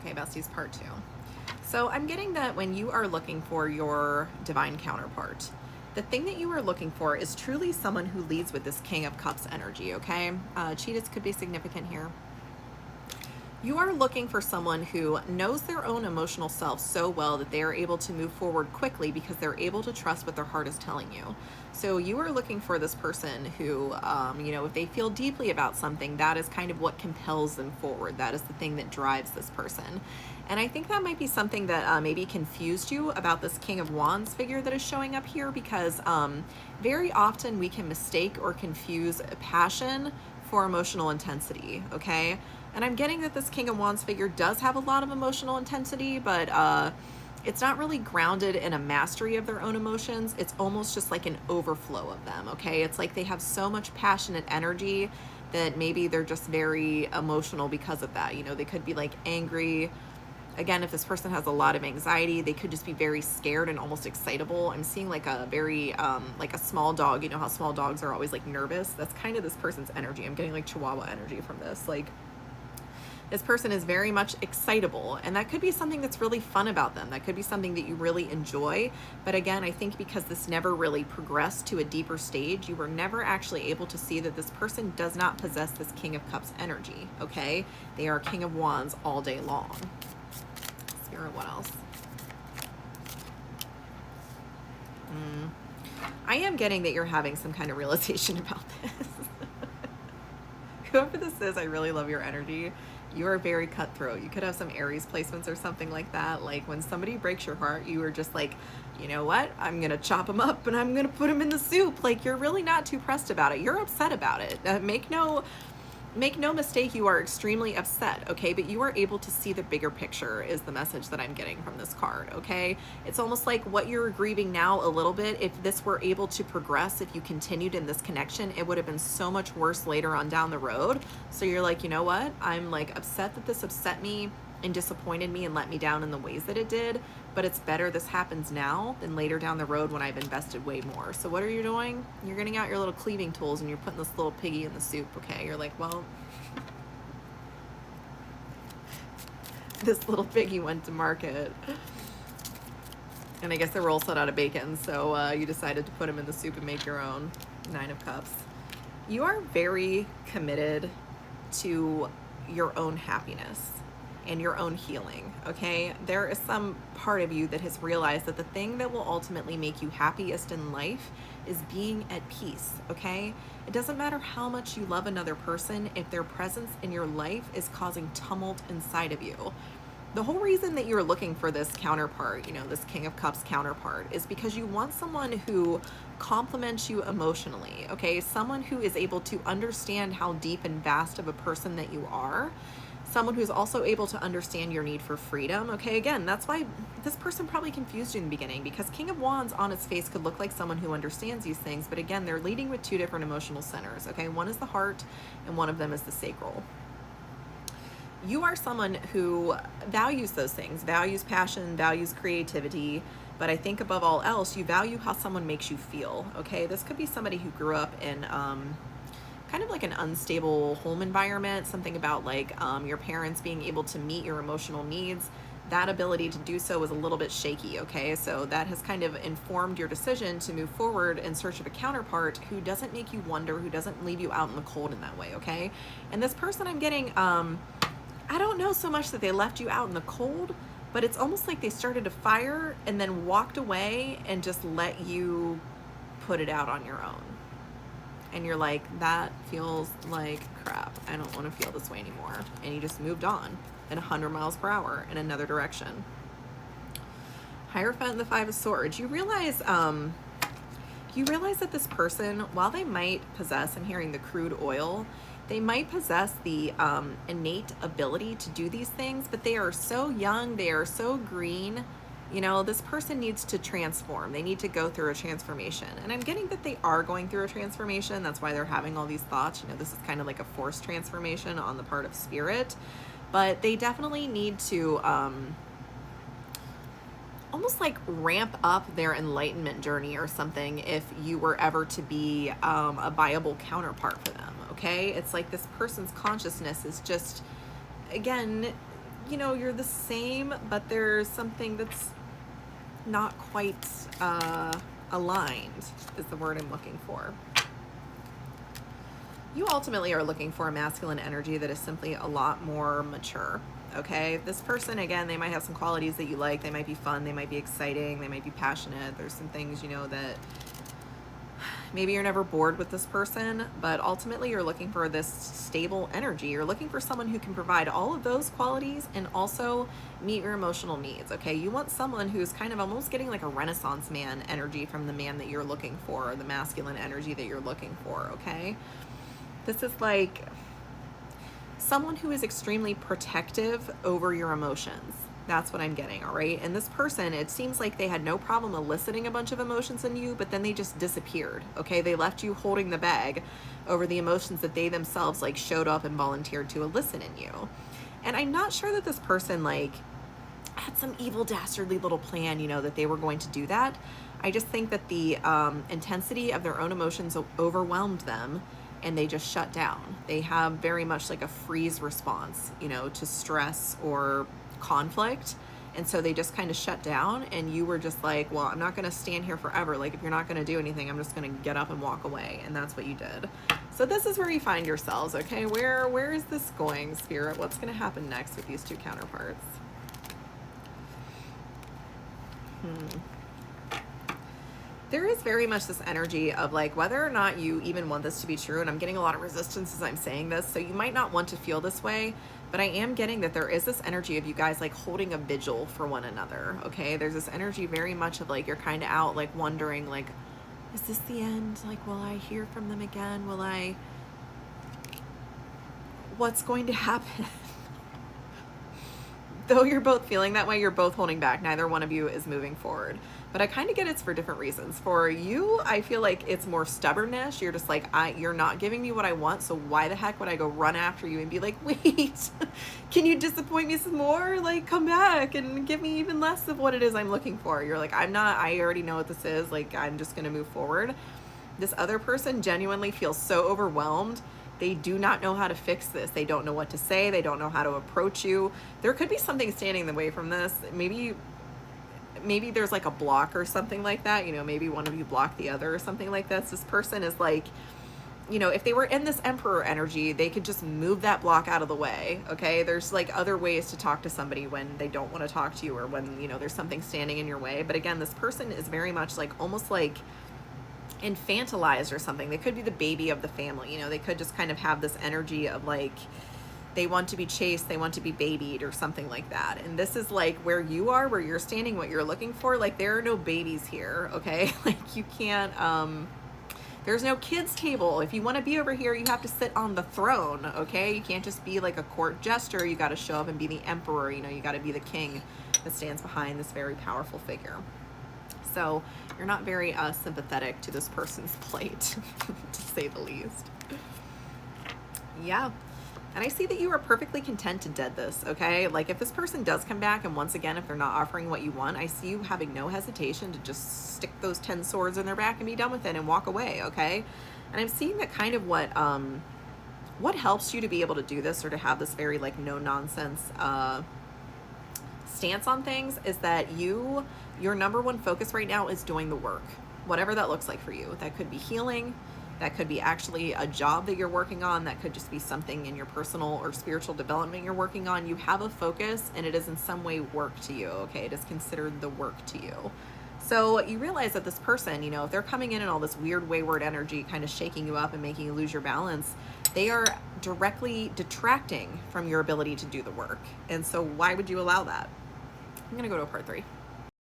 Okay, besties, part 2. So I'm getting that when you are looking for your divine counterpart, the thing that you are looking for is truly someone who leads with this King of Cups energy, okay? Cheetahs could be significant here. You are looking for someone who knows their own emotional self so well that they are able to move forward quickly because they're able to trust what their heart is telling you. So you are looking for this person who, if they feel deeply about something, that is kind of what compels them forward. That is the thing that drives this person. And I think that might be something that maybe confused you about this King of Wands figure that is showing up here, because very often we can mistake or confuse passion for emotional intensity, okay? And I'm getting that this King of Wands figure does have a lot of emotional intensity, but it's not really grounded in a mastery of their own emotions. It's almost just like an overflow of them, okay? It's like they have so much passionate energy that maybe they're just very emotional because of that. You know, they could be like angry. Again, if this person has a lot of anxiety, they could just be very scared and almost excitable. I'm seeing like a very, like a small dog. You know how small dogs are always like nervous? That's kind of this person's energy. I'm getting like Chihuahua energy from this. Like, this person is very much excitable, and that could be something that's really fun about them. That could be something that you really enjoy. But again, I think because this never really progressed to a deeper stage, you were never actually able to see that this person does not possess this King of Cups energy, okay? They are King of Wands all day long. Spirit, what else? I am getting that you're having some kind of realization about this. Whoever this is, I really love your energy. You are very cutthroat. You could have some Aries placements or something like that. Like when somebody breaks your heart, you are just like, you know what? I'm going to chop them up and I'm going to put them in the soup. Like, you're really not too pressed about it. You're upset about it. Make no mistake, you are extremely upset, okay? But you are able to see the bigger picture is the message that I'm getting from this card, okay? It's almost like what you're grieving now a little bit. If this were able to progress, if you continued in this connection, it would have been so much worse later on down the road. So you're like, you know what? I'm like upset that this upset me and disappointed me and let me down in the ways that it did, but it's better this happens now than later down the road when I've invested way more. So what are you doing? You're getting out your little cleaving tools and you're putting this little piggy in the soup, okay? You're like, well, this little piggy went to market, and I guess they were all sold out of bacon, so you decided to put them in the soup and make your own. 9 of Cups. You are very committed to your own happiness and your own healing, okay? There is some part of you that has realized that the thing that will ultimately make you happiest in life is being at peace, okay? It doesn't matter how much you love another person if their presence in your life is causing tumult inside of you. The whole reason that you're looking for this counterpart, you know, this King of Cups counterpart, is because you want someone who complements you emotionally, okay? Someone who is able to understand how deep and vast of a person that you are. Someone who's also able to understand your need for freedom, okay? Again, that's why this person probably confused you in the beginning, because King of Wands on its face could look like someone who understands these things, but again, they're leading with 2 different emotional centers, okay? One is the heart, and one of them is the sacral. You are someone who values those things, values passion, values creativity, but I think above all else, you value how someone makes you feel, okay? This could be somebody who grew up in kind of like an unstable home environment, something about like your parents being able to meet your emotional needs. That ability to do so was a little bit shaky, okay? So that has kind of informed your decision to move forward in search of a counterpart who doesn't make you wonder, who doesn't leave you out in the cold in that way, okay? And this person I'm getting, I don't know so much that they left you out in the cold, but it's almost like they started a fire and then walked away and just let you put it out on your own. And you're like, that feels like crap. I don't want to feel this way anymore. And you just moved on at 100 miles per hour in another direction. Hierophant and the 5 of Swords. You realize that this person, while they might possess, I'm hearing the crude oil, they might possess the innate ability to do these things, but they are so young, they are so green. You know, this person needs to transform. They need to go through a transformation. And I'm getting that they are going through a transformation. That's why they're having all these thoughts. You know, this is kind of like a forced transformation on the part of spirit. But they definitely need to almost like ramp up their enlightenment journey or something if you were ever to be a viable counterpart for them, okay? It's like this person's consciousness is just, again, you know, you're the same, but there's something that's not quite aligned, is the word I'm looking for. You ultimately are looking for a masculine energy that is simply a lot more mature. Okay, this person, again, they might have some qualities that you like. They might be fun, they might be exciting, they might be passionate. There's some things, you know, that maybe you're never bored with this person, but ultimately you're looking for this stable energy. You're looking for someone who can provide all of those qualities and also meet your emotional needs. Okay, you want someone who's kind of almost getting like a Renaissance man energy from the man that you're looking for, or the masculine energy that you're looking for. Okay, this is like someone who is extremely protective over your emotions. That's what I'm getting, all right? And this person, it seems like they had no problem eliciting a bunch of emotions in you, but then they just disappeared, okay? They left you holding the bag over the emotions that they themselves like showed up and volunteered to elicit in you. And I'm not sure that this person like had some evil dastardly little plan, you know, that they were going to do that. I just think that the intensity of their own emotions overwhelmed them, and they just shut down. They have very much like a freeze response, you know, to stress or conflict. And so they just kind of shut down, and you were just like, well, I'm not going to stand here forever. Like, if you're not going to do anything, I'm just going to get up and walk away. And that's what you did. So this is where you find yourselves. Okay, where is this going, Spirit? What's going to happen next with these two counterparts? There is very much this energy of like, whether or not you even want this to be true, and I'm getting a lot of resistance as I'm saying this, so you might not want to feel this way, but I am getting that there is this energy of you guys like holding a vigil for one another. Okay, there's this energy very much of like, you're kind of out like wondering like, is this the end? Like, will I hear from them again? What's going to happen? Though you're both feeling that way, you're both holding back. Neither one of you is moving forward. But I kind of get it's for different reasons. For you, I feel like it's more stubbornness. You're just like, you're not giving me what I want, so why the heck would I go run after you and be like, wait, can you disappoint me some more? Like, come back and give me even less of what it is I'm looking for. You're like, I already know what this is. Like, I'm just going to move forward. This other person genuinely feels so overwhelmed. They do not know how to fix this. They don't know what to say. They don't know how to approach you. There could be something standing in the way from this. Maybe there's like a block or something like that. You know, maybe one of you blocked the other or something like this. This person is like, you know, if they were in this emperor energy, they could just move that block out of the way. Okay, there's like other ways to talk to somebody when they don't want to talk to you, or when, you know, there's something standing in your way. But again, this person is very much like almost like infantilized or something. They could be the baby of the family. You know, they could just kind of have this energy of like, they want to be chased, they want to be babied or something like that. And this is like where you are, where you're standing, what you're looking for. Like, there are no babies here, okay? Like, you can't, there's no kids table. If you want to be over here, you have to sit on the throne, okay? You can't just be like a court jester. You got to show up and be the emperor. You know, you got to be the king that stands behind this very powerful figure. So you're not very sympathetic to this person's plight, to say the least. Yeah. And I see that you are perfectly content to dead this, okay? Like, if this person does come back, and once again, if they're not offering what you want, I see you having no hesitation to just stick those 10 swords in their back and be done with it and walk away, okay? And I'm seeing that kind of what helps you to be able to do this, or to have this very, like, no-nonsense stance on things, is that your number one focus right now is doing the work, whatever that looks like for you. That could be healing. That could be actually a job that you're working on. That could just be something in your personal or spiritual development you're working on. You have a focus, and it is in some way work to you, okay? It is considered the work to you. So you realize that this person, you know, if they're coming in all this weird wayward energy, kind of shaking you up and making you lose your balance, they are directly detracting from your ability to do the work. And so why would you allow that? I'm going to go to part 3.